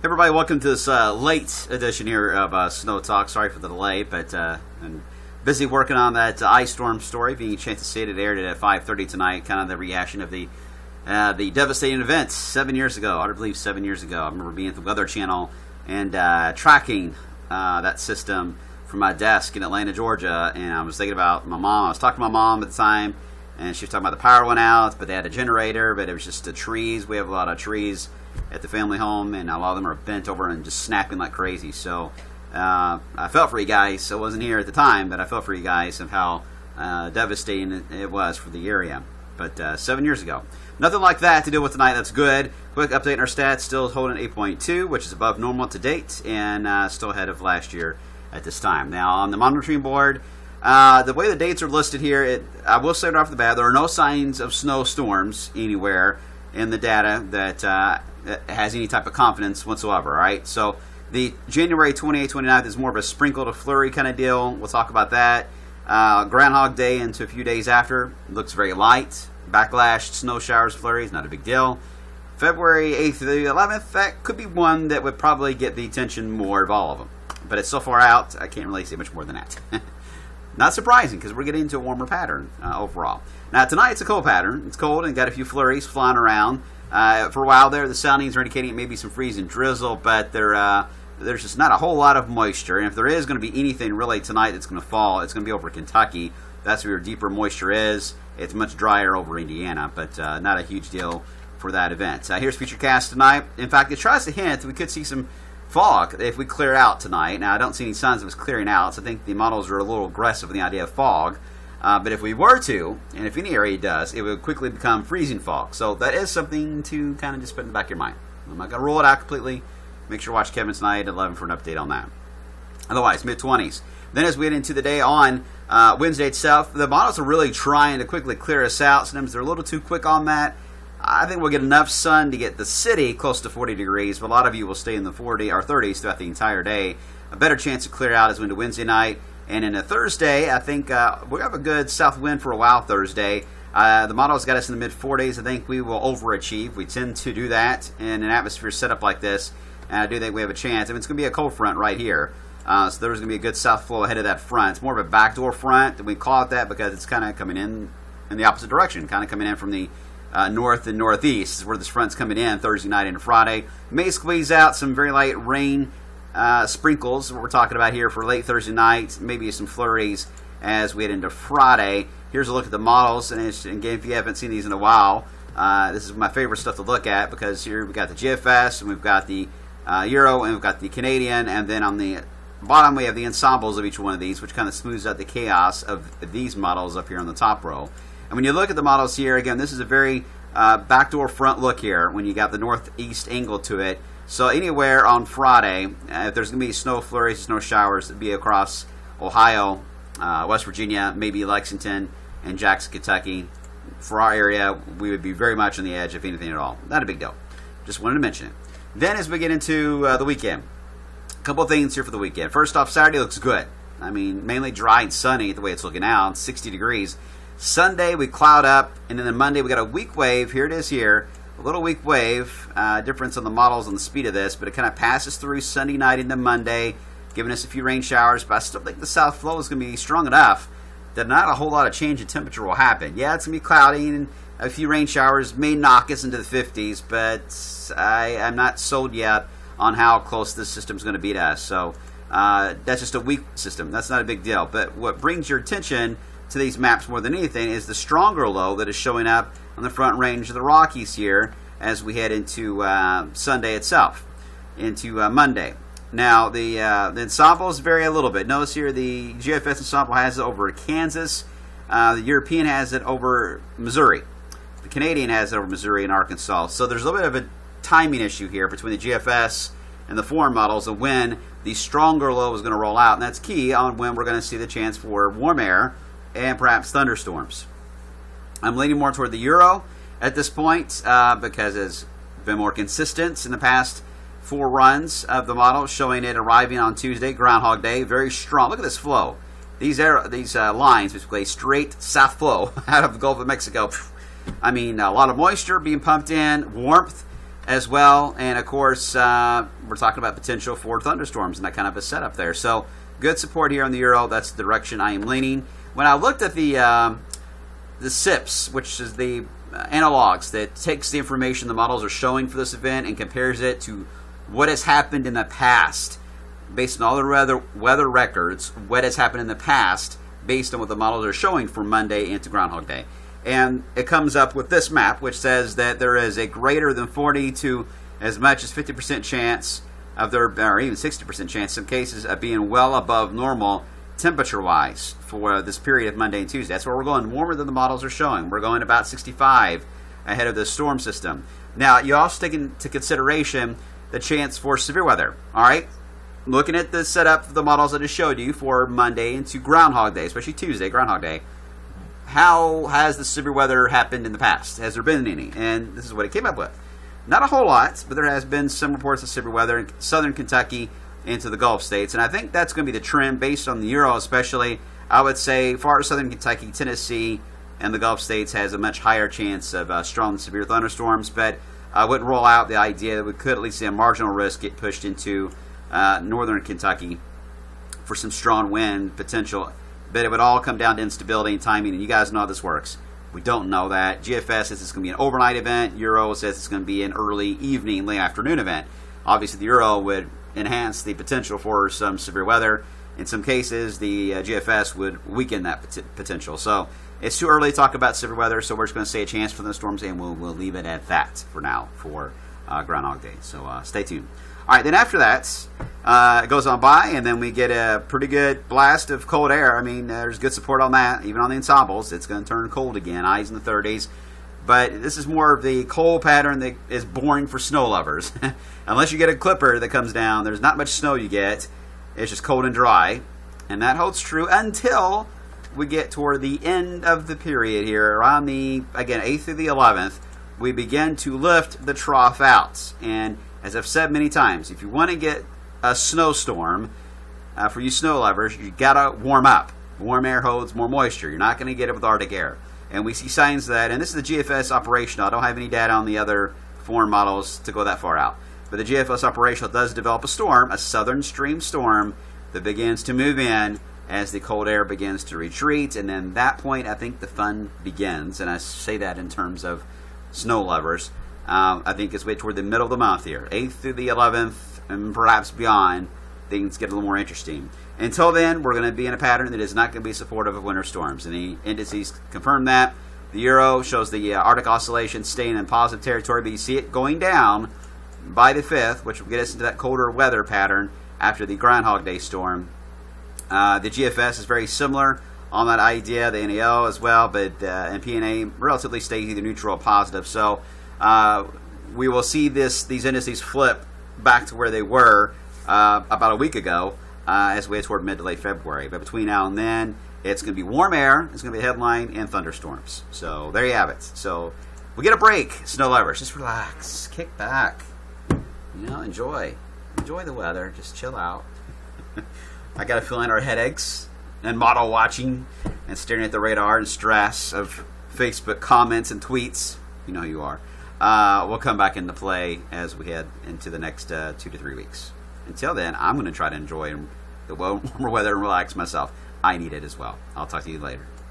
Everybody, welcome to this late edition here of Snow Talk. Sorry for the delay, but I'm busy working on that ice storm story. Being a chance to see it aired at 5:30 tonight. Kind of the reaction of the devastating event 7 years ago. I believe 7 years ago. I remember being at the Weather Channel and tracking that system from my desk in Atlanta, Georgia. And I was thinking about my mom. I was talking to my mom at the time, and she was talking about the power went out, but they had a generator, but it was just the trees. We have a lot of trees at the family home, and a lot of them are bent over and just snapping like crazy. So I felt for you guys. I wasn't here at the time, but I felt for you guys of how devastating it was for the area. But 7 years ago. Nothing like that to deal with tonight. That's good. Quick update on our stats. Still holding 8.2, which is above normal to date, and still ahead of last year at this time. Now, on the monitoring board, the way the dates are listed here, I will say it off the bat, there are no signs of snowstorms anywhere in the data that has any type of confidence whatsoever, right? So the January 28th, 29th is more of a sprinkle to flurry kind of deal. We'll talk about that. Groundhog Day into a few days after looks very light. Backlash, snow showers, flurries, not a big deal. February 8th to the 11th, that could be one that would probably get the attention more of all of them. But it's so far out, I can't really say much more than that. Not surprising, because we're getting into a warmer pattern overall. Now, tonight it's a cold pattern. It's cold and got a few flurries flying around. For a while there, the soundings are indicating maybe some freezing drizzle, but there's just not a whole lot of moisture. And if there is going to be anything really tonight that's going to fall, it's going to be over Kentucky. That's where deeper moisture is. It's much drier over Indiana, but not a huge deal for that event. Here's Futurecast tonight. In fact, it tries to hint that we could see some fog if we clear out tonight. Now, I don't see any signs of us clearing out, so I think the models are a little aggressive in the idea of fog. But if we were to, and if any area does, it would quickly become freezing fog. So that is something to kind of just put in the back of your mind. I'm not going to rule it out completely. Make sure to watch Kevin tonight at 11 for an update on that. Otherwise, mid-20s. Then as we get into the day on Wednesday itself, the models are really trying to quickly clear us out. Sometimes they're a little too quick on that. I think we'll get enough sun to get the city close to 40 degrees, but a lot of you will stay in the 40 or 30s throughout the entire day. A better chance to clear out as we into Wednesday night. And in a Thursday, I think we have a good south wind for a while Thursday. The models got us in the mid-40s. I think we will overachieve. We tend to do that in an atmosphere set up like this. And I do think we have a chance. I mean, it's going to be a cold front right here. So there's going to be a good south flow ahead of that front. It's more of a backdoor front. We call it that because it's kind of coming in the opposite direction, kind of coming in from the north and northeast. This is where this front's coming in Thursday night into Friday. May squeeze out some very light rain sprinkles, what we're talking about here for late Thursday night, maybe some flurries as we head into Friday. Here's a look at the models, and again, if you haven't seen these in a while, this is my favorite stuff to look at because here we've got the GFS, and we've got the Euro, and we've got the Canadian, and then on the bottom we have the ensembles of each one of these, which kind of smooths out the chaos of these models up here on the top row. And when you look at the models here, again, this is a very backdoor front look here when you got the northeast angle to it. So anywhere on Friday, if there's going to be snow flurries, snow showers, it'd be across Ohio, West Virginia, maybe Lexington, and Jackson, Kentucky. For our area, we would be very much on the edge, if anything at all. Not a big deal. Just wanted to mention it. Then as we get into the weekend, a couple of things here for the weekend. First off, Saturday looks good. I mean, mainly dry and sunny the way it's looking out, 60 degrees. Sunday, we cloud up, and then Monday, we got a weak wave. Here it is here. A little weak wave, difference on the models and the speed of this, but it kind of passes through Sunday night into Monday, giving us a few rain showers, but I still think the south flow is going to be strong enough that not a whole lot of change in temperature will happen. Yeah, it's going to be cloudy, and a few rain showers may knock us into the 50s, but I'm not sold yet on how close this system is going to be to us. So that's just a weak system. That's not a big deal. But what brings your attention to these maps more than anything is the stronger low that is showing up on the front range of the Rockies here as we head into Sunday itself, into Monday. Now, the ensembles vary a little bit. Notice here the GFS ensemble has it over Kansas. The European has it over Missouri. The Canadian has it over Missouri and Arkansas. So there's a little bit of a timing issue here between the GFS and the foreign models of when the stronger low is going to roll out. And that's key on when we're going to see the chance for warm air and perhaps thunderstorms. I'm leaning more toward the Euro at this point because it's been more consistent in the past 4 runs of the model, showing it arriving on Tuesday, Groundhog Day, very strong. Look at this flow. These lines, basically straight south flow out of the Gulf of Mexico. I mean, a lot of moisture being pumped in, warmth as well. And of course, we're talking about potential for thunderstorms and that kind of a setup there. So good support here on the euro. That's the direction I am leaning. When I looked at the SIPs, which is the analogs that takes the information the models are showing for this event and compares it to what has happened in the past, based on all the weather records, what has happened in the past based on what the models are showing for Monday into Groundhog Day. And it comes up with this map, which says that there is a greater than 40 to as much as 50% chance of there, or even 60% chance in some cases, of being well above normal temperature-wise for this period of Monday and Tuesday. That's where we're going warmer than the models are showing. We're going about 65 ahead of the storm system. Now, you also take into consideration the chance for severe weather. All right, looking at the setup of the models that I showed you for Monday into Groundhog Day, especially Tuesday, Groundhog Day. How has the severe weather happened in the past? Has there been any? And this is what it came up with. Not a whole lot, but there has been some reports of severe weather in southern Kentucky into the Gulf states. And I think that's going to be the trend based on the euro especially. I would say far southern Kentucky, Tennessee, and the Gulf states has a much higher chance of strong severe thunderstorms. But I wouldn't rule out the idea that we could at least see a marginal risk get pushed into northern Kentucky for some strong wind potential. But it would all come down to instability and timing, and you guys know how this works. We don't know that. GFS says it's going to be an overnight event. Euro says it's going to be an early evening, late afternoon event. Obviously, the Euro would enhance the potential for some severe weather. In some cases, the GFS would weaken that potential. So it's too early to talk about severe weather, so we're just going to say a chance for the storms, and we'll leave it at that for now for Groundhog Day. So stay tuned. All right, then after that, it goes on by, and then we get a pretty good blast of cold air. I mean, there's good support on that, even on the ensembles. It's going to turn cold again, highs in the 30s. But this is more of the cold pattern that is boring for snow lovers. Unless you get a clipper that comes down, there's not much snow you get. It's just cold and dry. And that holds true until we get toward the end of the period here, around the, again, 8th through the 11th, we begin to lift the trough out. And as I've said many times, if you want to get a snowstorm, for you snow lovers, you got to warm up. Warm air holds more moisture. You're not going to get it with Arctic air. And we see signs of that, and this is the GFS operational. I don't have any data on the other foreign models to go that far out. But the GFS operational does develop a storm, a southern stream storm, that begins to move in as the cold air begins to retreat. And then at that point, I think the fun begins. And I say that in terms of snow lovers. I think it's way toward the middle of the month here, 8th through the 11th, and perhaps beyond, things get a little more interesting. Until then, we're going to be in a pattern that is not going to be supportive of winter storms. And the indices confirm that. The Euro shows the Arctic oscillation staying in positive territory, but you see it going down by the 5th, which will get us into that colder weather pattern after the Groundhog Day storm. The GFS is very similar on that idea, the NAO as well, but and PNA relatively stays either neutral or positive. So we will see these indices flip back to where they were about a week ago as we head toward mid to late February. But between now and then, it's going to be warm air, it's going to be a headline, and thunderstorms. So there you have it. So we get a break, snow lovers. Just relax, kick back, enjoy the weather, just chill out. I got a feeling our headaches and model watching and staring at the radar and stress of Facebook comments and tweets, you know who you are, will come back into play as we head into the next 2 to 3 weeks. Until then, I'm going to try to enjoy the warmer weather and relax myself. I need it as well. I'll talk to you later.